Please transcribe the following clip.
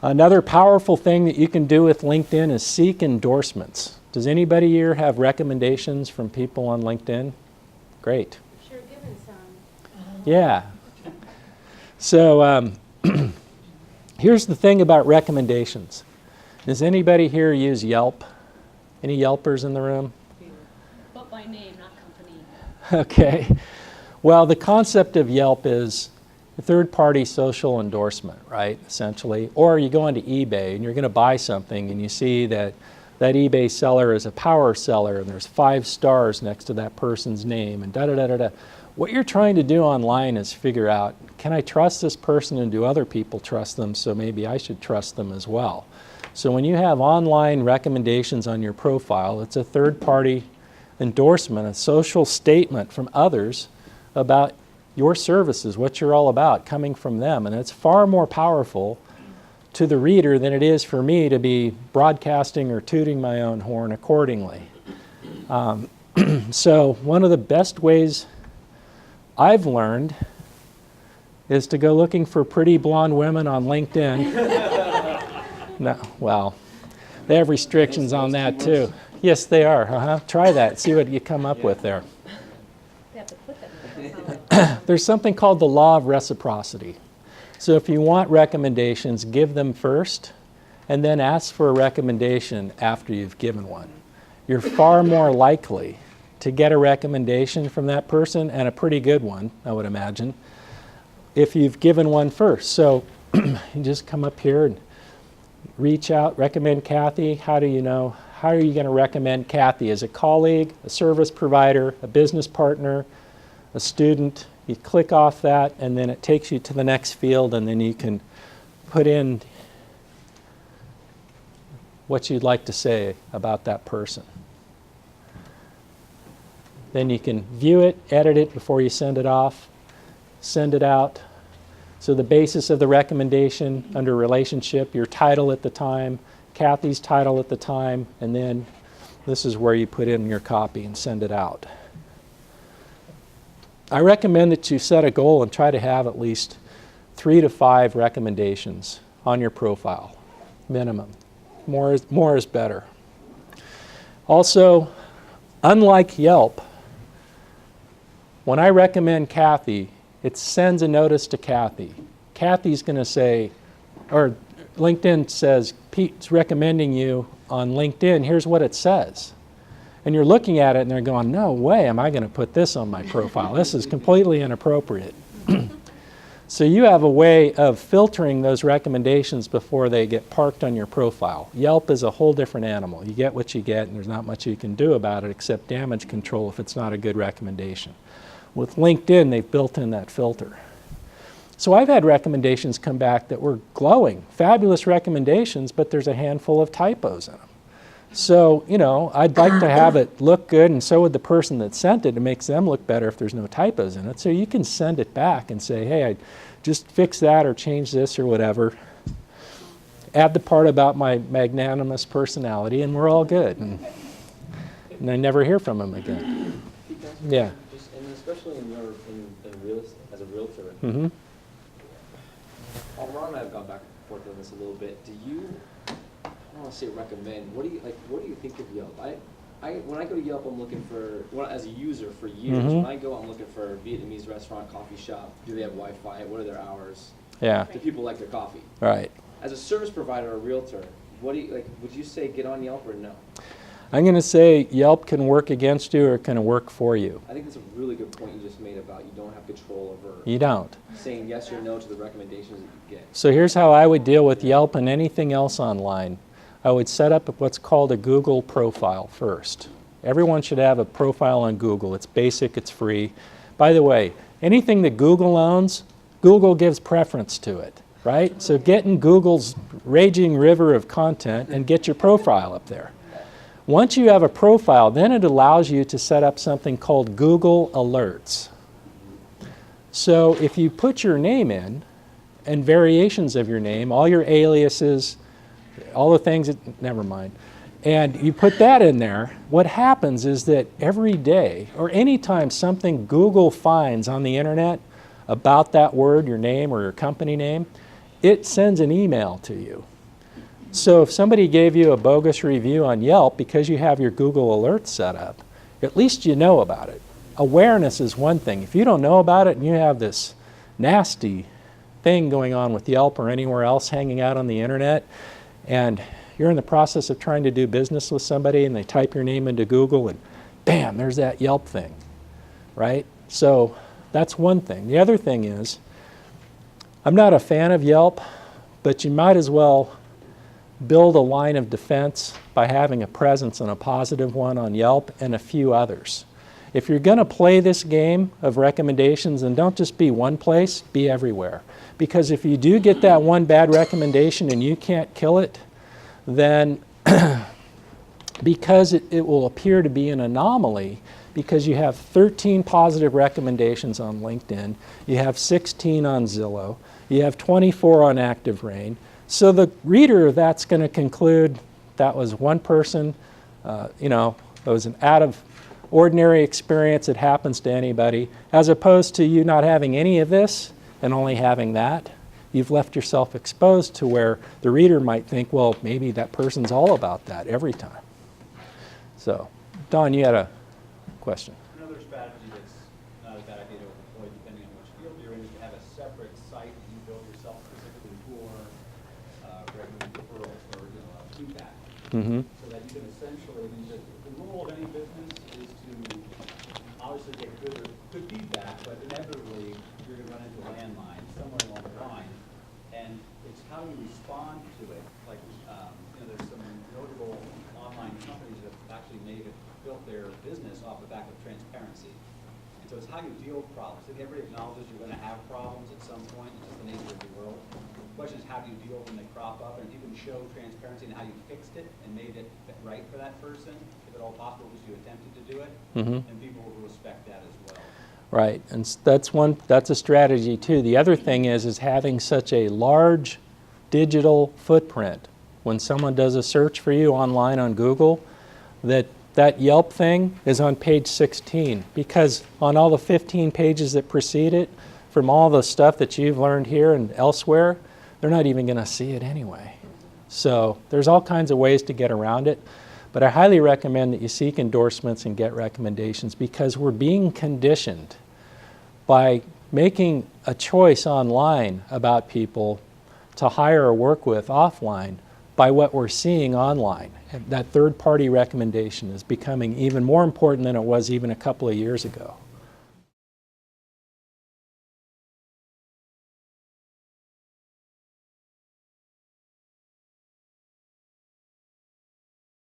Another powerful thing that you can do with LinkedIn is seek endorsements. Does anybody here have recommendations from people on LinkedIn? Great. Sure, given some. Yeah. So here's the thing about recommendations. Does anybody here use Yelp? Any Yelpers in the room? But by name, not company. Okay. Well, the concept of Yelp is a third-party social endorsement, right, essentially. Or you go onto eBay and you're going to buy something and you see that that eBay seller is a power seller and there's 5 stars next to that person's name and da-da-da-da-da. What you're trying to do online is figure out, can I trust this person and do other people trust them, so maybe I should trust them as well. So when you have online recommendations on your profile, it's a third-party endorsement, a social statement from others about your services, what you're all about, coming from them. And it's far more powerful to the reader than it is for me to be broadcasting or tooting my own horn accordingly. So one of the best ways I've learned is to go looking for pretty blonde women on LinkedIn. No, well, they have restrictions on that too. Yes, they are. Try that. See what you come up with there. There's something called the law of reciprocity. So if you want recommendations, give them first, and then ask for a recommendation after you've given one. You're far more likely to get a recommendation from that person, and a pretty good one, I would imagine, if you've given one first. So you just come up here and reach out, recommend Kathy. How do you know? How are you going to recommend Kathy? As a colleague, a service provider, a business partner, a student? You click off that and then it takes you to the next field, and then you can put in what you'd like to say about that person. Then you can view it, edit it before you send it off, send it out. So the basis of the recommendation under relationship, your title at the time, Kathy's title at the time, and then this is where you put in your copy and send it out. I recommend that you set a goal and try to have at least 3 to 5 recommendations on your profile, minimum. More is better. Also, unlike Yelp, when I recommend Kathy, it sends a notice to Kathy. Kathy's going to say, or LinkedIn says, Pete's recommending you on LinkedIn. Here's what it says. And you're looking at it and they're going, no way am I going to put this on my profile. This is completely inappropriate. So you have a way of filtering those recommendations before they get parked on your profile. Yelp is a whole different animal. You get what you get, and there's not much you can do about it except damage control if it's not a good recommendation. With LinkedIn, they've built in that filter. So I've had recommendations come back that were glowing, fabulous recommendations, but there's a handful of typos in them. So, you know, I'd like to have it look good, and so would the person that sent it. It makes them look better if there's no typos in it. So you can send it back and say, hey, I just fix that or change this or whatever. Add the part about my magnanimous personality, and we're all good. And I never hear from them again. Yeah. And especially in real estate, as a realtor. Mm-hmm. Ron and I have gone back and forth on this a little bit. Do you, I don't want to say recommend, what do you think of Yelp? When I go to Yelp, I'm looking for, as a user for years, when I go, I'm looking for Vietnamese restaurant, coffee shop. Do they have Wi-Fi? What are their hours? Yeah. Do people like their coffee? Right. As a service provider or realtor, what do you, would you say get on Yelp or no? I'm going to say Yelp can work against you or it can work for you. I think that's a really good point you just made about you don't have control over You don't. saying yes or no to the recommendations that you get. So here's how I would deal with Yelp and anything else online. I would set up what's called a Google profile first. Everyone should have a profile on Google. It's basic, it's free. By the way, anything that Google owns, Google gives preference to it, right? So get in Google's raging river of content and get your profile up there. Once you have a profile, then it allows you to set up something called Google Alerts. So if you put your name in and variations of your name, all your aliases, all the things that, never mind, and you put that in there, what happens is that every day or anytime something Google finds on the internet about that word, your name or your company name, it sends an email to you. So if somebody gave you a bogus review on Yelp because you have your Google Alerts set up, at least you know about it. Awareness is one thing. If you don't know about it and you have this nasty thing going on with Yelp or anywhere else hanging out on the internet, and you're in the process of trying to do business with somebody and they type your name into Google and bam, there's that Yelp thing, right? So that's one thing. The other thing is, I'm not a fan of Yelp, but you might as well build a line of defense by having a presence and a positive one on Yelp and a few others. If you're going to play this game of recommendations, then don't just be one place, be everywhere. Because if you do get that one bad recommendation and you can't kill it, then because it will appear to be an anomaly, because you have 13 positive recommendations on LinkedIn, you have 16 on Zillow, you have 24 on Active Rain. So the reader of that's going to conclude that was one person, it was an out of ordinary experience, it happens to anybody, as opposed to you not having any of this and only having that. You've left yourself exposed to where the reader might think, well, maybe that person's all about that every time. So, Don, you had a question. Another strategy that's not a bad idea to employ, depending on which field you're in, is to have a separate site that you build yourself specifically for regular referrals or feedback. Mm-hmm. So that you can essentially, the rule of any business is to obviously get good feedback, but inevitably you're going to run into a landmine somewhere along the line. And it's how you respond to it. Like, there's some notable online companies that have actually built their business off the back of transparency. And so it's how you deal with problems. I think everybody acknowledges you're going to have problems at some point. It's just the nature of the world. The question is, how do you deal when they crop up? And if you can show transparency in how you fixed it and made it right for that person, if at all possible, because you attempted to do it, and people will respect that as well. Right, and that's a strategy too. The other thing is having such a large digital footprint. When someone does a search for you online on Google, that Yelp thing is on page 16, because on all the 15 pages that precede it, from all the stuff that you've learned here and elsewhere, they're not even going to see it anyway. So there's all kinds of ways to get around it, but I highly recommend that you seek endorsements and get recommendations, because we're being conditioned by making a choice online about people to hire or work with offline by what we're seeing online. And that third-party recommendation is becoming even more important than it was even a couple of years ago.